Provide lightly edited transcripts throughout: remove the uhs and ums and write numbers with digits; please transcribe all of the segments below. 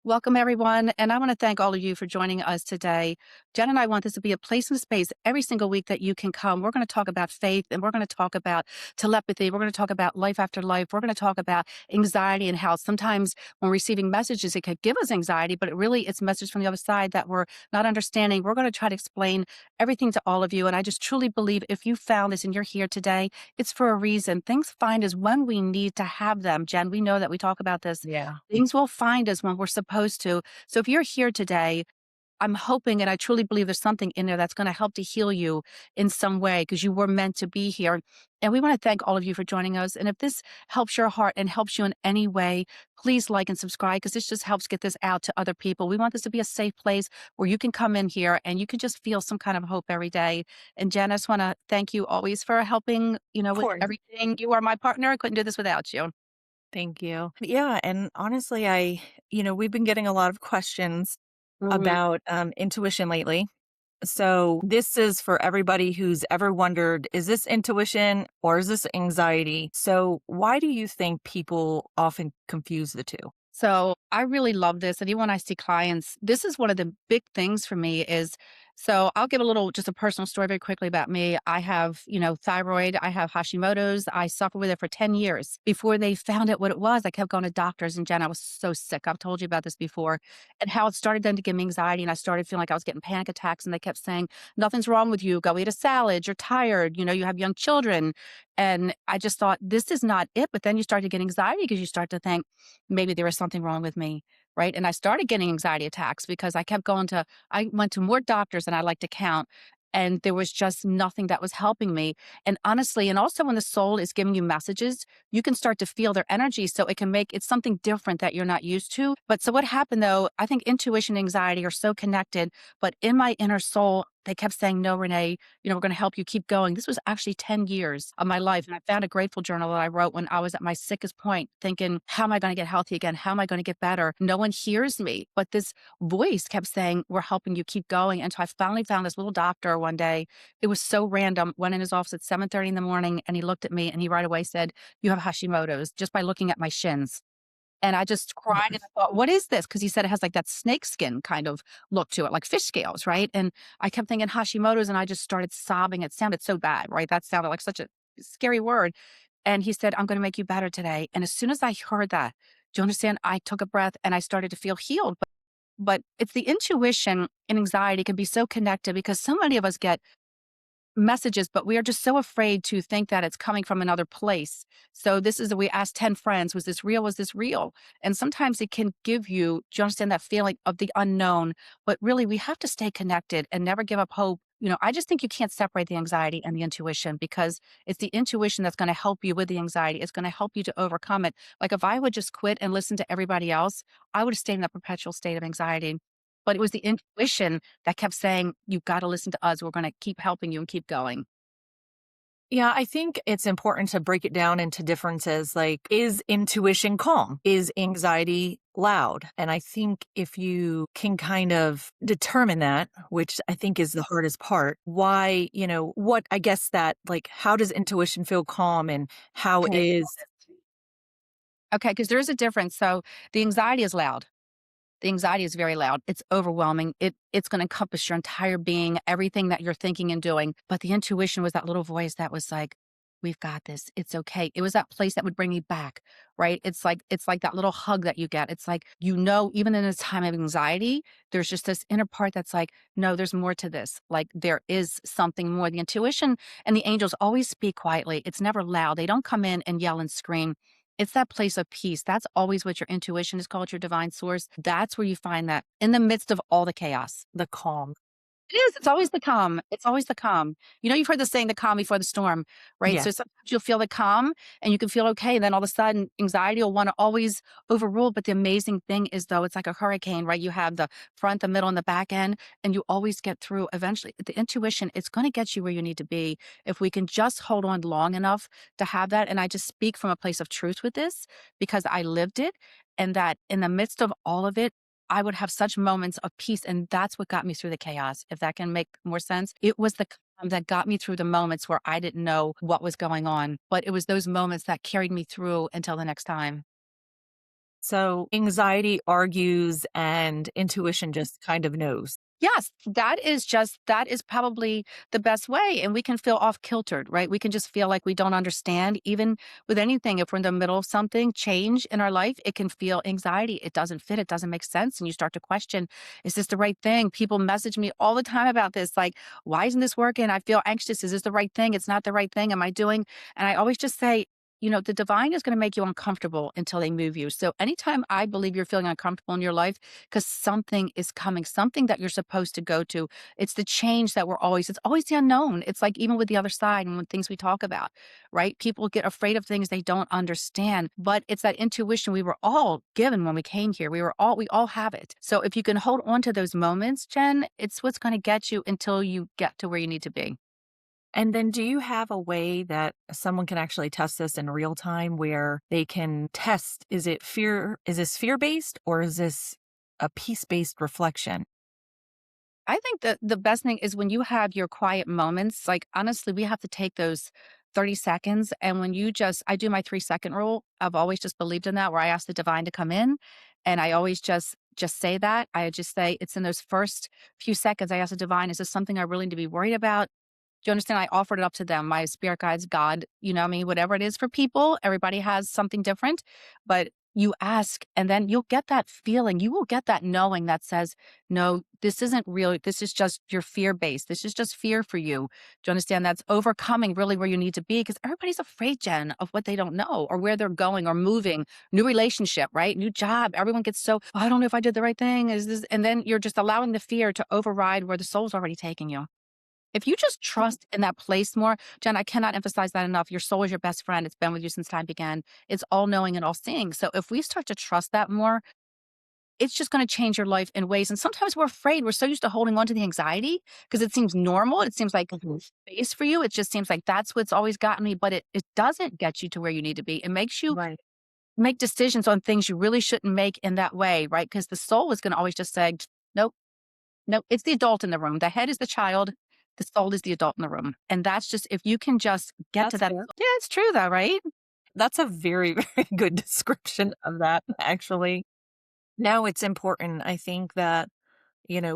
Welcome, everyone. And I want to thank all of you for joining us today. Jen and I want this to be a place and space every single week that you can come. We're going to talk about faith and we're going to talk about telepathy. We're going to talk about life after life. We're going to talk about anxiety and how sometimes when receiving messages, it could give us anxiety, but it's messages from the other side that we're not understanding. We're going to try to explain everything to all of you. And I just truly believe if you found this and you're here today, it's for a reason. Things find us when we need to have them. Jen, we know that we talk about this. Yeah. Things will find us when we're supposed to. So if you're here today, I'm hoping and I truly believe there's something in there that's going to help to heal you in some way because you were meant to be here. And we want to thank all of you for joining us. And if this helps your heart and helps you in any way, please like and subscribe because this just helps get this out to other people. We want this to be a safe place where you can come in here and you can just feel some kind of hope every day. And Jen, I just want to thank you always for helping, Of with course. everything. You are my partner. I couldn't do this without you. Thank you. Yeah, and honestly, we've been getting a lot of questions Mhm. about intuition lately. So this is for everybody who's ever wondered, is this intuition or is this anxiety? So why do you think people often confuse the two? So I really love this. And even when I see clients, this is one of the big things for me is so I'll give a little, just a personal story very quickly about me. I have, thyroid. I have Hashimoto's. I suffered with it for 10 years. Before they found out what it was, I kept going to doctors. And Jen, I was so sick. I've told you about this before and how it started then to give me anxiety. And I started feeling like I was getting panic attacks. And they kept saying, nothing's wrong with you. Go eat a salad. You're tired. You have young children. And I just thought, this is not it. But then you start to get anxiety because you start to think, maybe there was something wrong with me, right? And I started getting anxiety attacks because I went to more doctors than I like to count. And there was just nothing that was helping me. And honestly, and also when the soul is giving you messages, you can start to feel their energy. So it's something different that you're not used to. But so what happened though, I think intuition and anxiety are so connected. But in my inner soul, they kept saying, no, Renee, we're going to help you keep going. This was actually 10 years of my life. And I found a grateful journal that I wrote when I was at my sickest point, thinking, how am I going to get healthy again? How am I going to get better? No one hears me. But this voice kept saying, we're helping you keep going. And so I finally found this little doctor one day. It was so random. Went in his office at 7:30 in the morning and he looked at me and he right away said, you have Hashimoto's just by looking at my shins. And I just cried and I thought, "What is this?" Because he said it has, like, that snake skin kind of look to it, like fish scales, right? And I kept thinking Hashimoto's, and I just started sobbing. It sounded so bad, right? That sounded like such a scary word. And he said, "I'm gonna make you better today." And as soon as I heard that, do you understand? I took a breath and I started to feel healed. But it's the intuition and anxiety can be so connected because so many of us get messages, but we are just so afraid to think that it's coming from another place. So we asked 10 friends, was this real? Was this real? And sometimes it can give you, do you understand that feeling of the unknown? But really, we have to stay connected and never give up hope. I just think you can't separate the anxiety and the intuition because it's the intuition that's going to help you with the anxiety. It's going to help you to overcome it. Like if I would just quit and listen to everybody else, I would have stayed in a perpetual state of anxiety. But it was the intuition that kept saying, "You've gotta listen to us. We're gonna keep helping you and keep going." Yeah, I think it's important to break it down into differences like, is intuition calm? Is anxiety loud? And I think if you can kind of determine that, which I think is the hardest part, why, what I guess that, like, how does intuition feel calm and how Okay. is, Okay, because there is a difference. So, the anxiety is loud. The anxiety is very loud. It's overwhelming. It's gonna encompass your entire being, everything that you're thinking and doing. But the intuition was that little voice that was like, "We've got this. It's okay." It was that place that would bring me back, right? It's like that little hug that you get. It's like, even in a time of anxiety, there's just this inner part that's like, "No, there's more to this." Like, there is something more. The intuition and the angels always speak quietly. It's never loud. They don't come in and yell and scream. It's that place of peace. That's always what your intuition is called, your divine source. That's where you find that in the midst of all the chaos. the calm? It is. It's always the calm. It's always the calm. You've heard the saying, the calm before the storm, right? Yeah. So sometimes you'll feel the calm and you can feel okay. And then all of a sudden, anxiety will want to always overrule. But the amazing thing is, though, it's like a hurricane, right? You have the front, the middle, and the back end, and you always get through eventually. The intuition, it's going to get you where you need to be if we can just hold on long enough to have that. And I just speak from a place of truth with this because I lived it. And that in the midst of all of it, I would have such moments of peace, and that's what got me through the chaos, if that can make more sense. It was the calm that got me through the moments where I didn't know what was going on, but it was those moments that carried me through until the next time. So anxiety argues and intuition just kind of knows. Yes, that is probably the best way, and we can feel off kiltered, right? We can just feel like we don't understand even with anything. If we're in the middle of something, change in our life, it can feel anxiety. It doesn't fit, it doesn't make sense, and you start to question, is this the right thing? People message me all the time about this, like, why isn't this working? I feel anxious. Is this the right thing? It's not the right thing. Am I doing? And I always just say, the divine is going to make you uncomfortable until they move you. So anytime I believe you're feeling uncomfortable in your life, because something is coming, something that you're supposed to go to. It's the change that it's always the unknown. It's like even with the other side and when things we talk about, right? People get afraid of things they don't understand, but it's that intuition we were all given when we came here. We all have it. So if you can hold on to those moments, Jen, it's what's going to get you until you get to where you need to be. And then do you have a way that someone can actually test this in real time where they can test, is this fear-based or is this a peace-based reflection? I think that the best thing is when you have your quiet moments, like honestly, we have to take those 30 seconds. And when I do my 3-second rule. I've always just believed in that where I ask the divine to come in. And I always just say that. I just say it's in those first few seconds. I ask the divine, is this something I really need to be worried about? Do you understand? I offered it up to them, my spirit guides, God, I mean, whatever it is for people, everybody has something different, but you ask and then you'll get that feeling. You will get that knowing that says, no, this isn't real. This is just your fear based. This is just fear for you. Do you understand? That's overcoming really where you need to be because everybody's afraid, Jen, of what they don't know or where they're going or moving, new relationship, right? New job. Everyone gets so, I don't know if I did the right thing. Is this, and then you're just allowing the fear to override where the soul's already taking you. If you just trust in that place more, Jen, I cannot emphasize that enough. Your soul is your best friend. It's been with you since time began. It's all knowing and all seeing. So if we start to trust that more, it's just going to change your life in ways. And sometimes we're afraid. We're so used to holding on to the anxiety because it seems normal. It seems like Mhm. space for you. It just seems like that's what's always gotten me, but it doesn't get you to where you need to be. It makes you Right. make decisions on things you really shouldn't make in that way, right? Because the soul is going to always just say, nope. No, it's the adult in the room. The head is the child, the soul is the adult in the room. And that's just if you can just get to That's that. fair. Yeah, it's true though, right? That's a very, very good description of that, actually. Now it's important, I think that,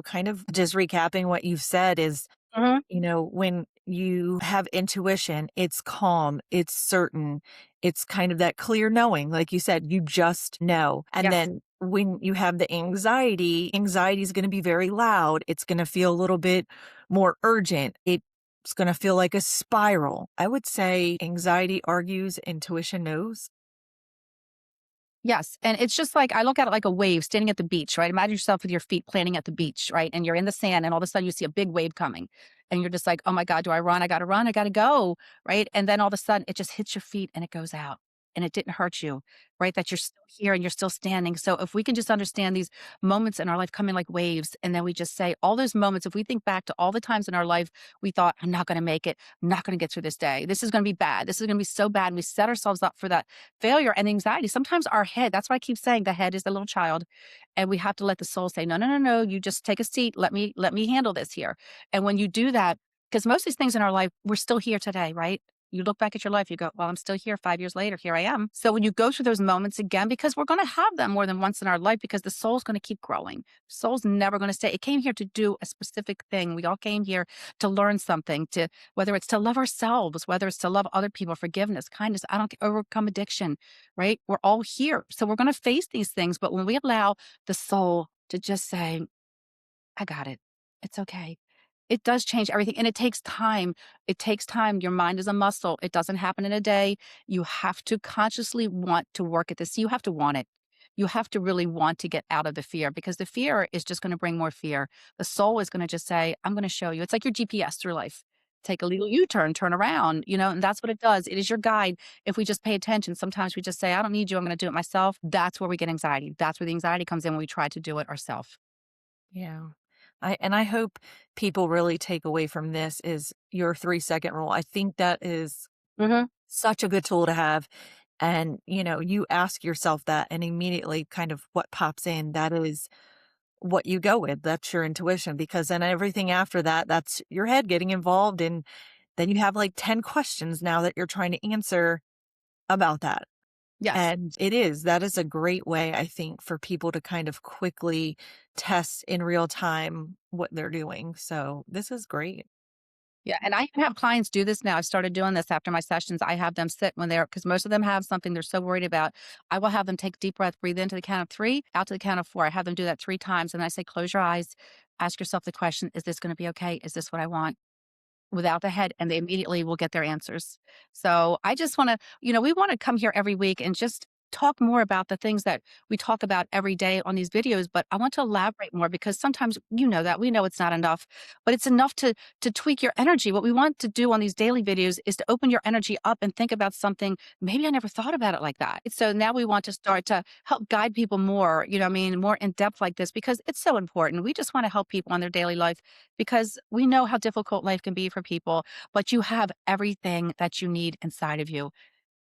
kind of just recapping what you've said is, Mhm. when you have intuition, it's calm, it's certain, it's kind of that clear knowing. Like you said, you just know. And Yes. then when you have the anxiety is going to be very loud. It's going to feel a little bit more urgent. It's going to feel like a spiral. I would say anxiety argues, intuition knows. Yes, and it's just like I look at it like a wave standing at the beach, right? Imagine yourself with your feet planting at the beach, right? And you're in the sand, and all of a sudden you see a big wave coming, and you're just like, "Oh my god, do I run? I got to run. I got to go!" Right? And then all of a sudden it just hits your feet and it goes out, and it didn't hurt you, right? That you're still here and you're still standing. So if we can just understand these moments in our life coming like waves, and then we just say all those moments. If we think back to all the times in our life we thought, "I'm not going to make it. I'm not going to get through this day. This is going to be bad. This is going to be so bad," and we set ourselves up for that failure and anxiety. Sometimes our head, that's why I keep saying the head is the little child. And we have to let the soul say, no, no, no, no, you just take a seat. Let me handle this here. And when you do that, because most of these things in our life, we're still here today, right? You look back at your life, you go, well, I'm still here 5 years later. Here I am. So when you go through those moments again, because we're going to have them more than once in our life, because the soul's going to keep growing. Soul's never going to stay. It came here to do a specific thing. We all came here to learn something, to whether it's to love ourselves, whether it's to love other people, forgiveness, kindness, I don't overcome addiction, right? We're all here. So we're going to face these things. But when we allow the soul to just say, I got it. It's okay. It does change everything, and it takes time. It takes time. Your mind is a muscle. It doesn't happen in a day. You have to consciously want to work at this. You have to want it. You have to really want to get out of the fear because the fear is just going to bring more fear. The soul is going to just say, I'm going to show you. It's like your GPS through life. Take a little U-turn, turn around, and that's what it does. It is your guide. If we just pay attention, sometimes we just say, I don't need you. I'm going to do it myself. That's where we get anxiety. That's where the anxiety comes in when we try to do it ourselves. Yeah. I hope people really take away from this is your 3-second rule. I think that is Hmm. such a good tool to have. And, you ask yourself that and immediately kind of what pops in, that is what you go with. That's your intuition because then everything after that, that's your head getting involved. And then you have like 10 questions now that you're trying to answer about that. Yes. And that is a great way, I think, for people to kind of quickly test in real time what they're doing. So this is great. Yeah, and I have clients do this now. I started doing this after my sessions. I have them sit when they're because most of them have something they're so worried about. I will have them take a deep breath, breathe into the count of 3, out to the count of 4. I have them do that 3 times, and I say, "Close your eyes. Ask yourself the question, is this gonna be okay? Is this what I want?" Without the head, and they immediately will get their answers. So I just wanna we wanna come here every week and just talk more about the things that we talk about every day on these videos, but I want to elaborate more because sometimes you know that, we know it's not enough, but it's enough to tweak your energy. What we want to do on these daily videos is to open your energy up and think about something, "Maybe I never thought about it like that." So now we want to start to help guide people more, you know what I mean, more in depth like this because it's so important. We just wanna help people on their daily life because we know how difficult life can be for people, but you have everything that you need inside of you.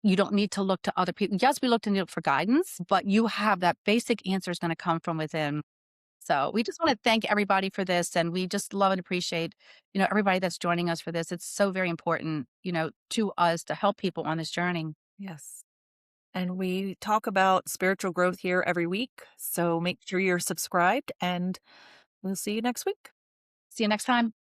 You don't need to look to other people. Yes, we look to for guidance, but you have that basic answer is going to come from within. So we just want to thank everybody for this. And we just love and appreciate, everybody that's joining us for this. It's so very important, to us to help people on this journey. Yes. And we talk about spiritual growth here every week. So make sure you're subscribed and we'll see you next week. See you next time.